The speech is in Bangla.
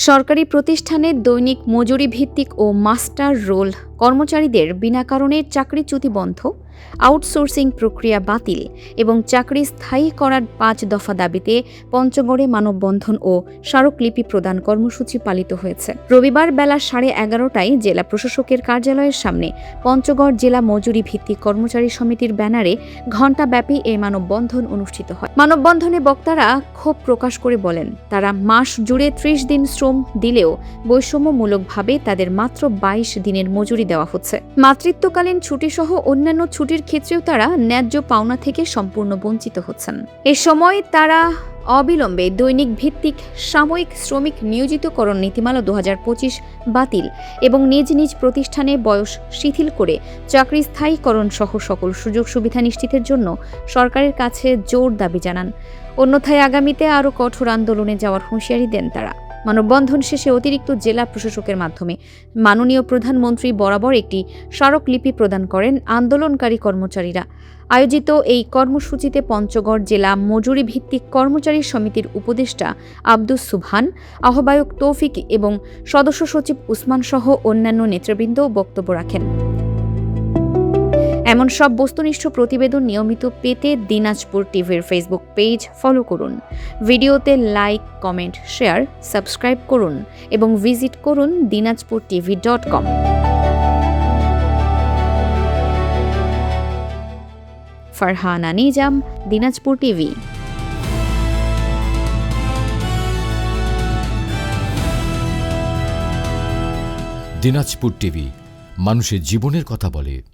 সরকারি প্রতিষ্ঠানে দৈনিক মজুরি ভিত্তিক ও মাস্টার রোল কর্মচারীদের বিনা কারণে চাকরিচ্যুতি বন্ধ, আউটসোর্সিং প্রক্রিয়া বাতিল এবং চাকরি স্থায়ী করার ৫ দফা দাবিতে পঞ্চগড়ে মানববন্ধন ও স্মারকলিপি প্রদান কর্মসূচি পালিত হয়েছে। রবিবার বেলা 11:30টায় জেলা প্রশাসকের কার্যালয়ের সামনে পঞ্চগড় জেলা মজুরি ভিত্তিক কর্মচারী সমিতির ব্যানারে ঘণ্টাব্যাপী এই মানববন্ধন অনুষ্ঠিত হয়। মানববন্ধনে বক্তারা ক্ষোভ প্রকাশ করে বলেন, তারা মাস জুড়ে ৩০ দিন শ্রম দিলেও বৈষম্যমূলকভাবে তাদের মাত্র ২২ দিনের মজুরি দেওয়া হচ্ছে। মাতৃত্বকালীন ছুটিসহ অন্যান্য ছুটির ক্ষেত্রেও তারা ন্যায্য পাওনা থেকে সম্পূর্ণ বঞ্চিত হচ্ছেন। এ সময় তারা অবিলম্বে দৈনিক ভিত্তিক সাময়িক শ্রমিক নিয়োজিতকরণ নীতিমালা ২০২৫ বাতিল এবং নিজ নিজ প্রতিষ্ঠানে বয়স শিথিল করে চাকরি স্থায়ীকরণ সহ সকল সুযোগ সুবিধা নিশ্চিতের জন্য সরকারের কাছে জোর দাবি জানান। অন্যথায় আগামীতে আরও কঠোর আন্দোলনে যাওয়ার হুঁশিয়ারি দেন তারা। মানববন্ধন শেষে অতিরিক্ত জেলা প্রশাসকের মাধ্যমে মাননীয় প্রধানমন্ত্রী বরাবর একটি স্মারকলিপি প্রদান করেন আন্দোলনকারী কর্মচারীরা। আয়োজিত এই কর্মসূচিতে পঞ্চগড় জেলা মজুরি ভিত্তিক কর্মচারী সমিতির উপদেষ্টা আব্দুস সুবহান, আহ্বায়ক তৌফিক এবং সদস্য সচিব উসমান সহ অন্যান্য নেতৃবৃন্দ বক্তব্য রাখেন। এমন সব বস্তুনিষ্ঠ প্রতিবেদন নিয়মিত পেতে দিনাজপুর টিভির ফেসবুক পেজ ফলো করুন। ভিডিওতে লাইক, কমেন্ট, শেয়ার, সাবস্ক্রাইব করুন এবং ভিজিট করুন dinajpurtv.com। Farhana Nizam, Dinajpur TV. Dinajpur TV মানুষের জীবনের কথা বলে।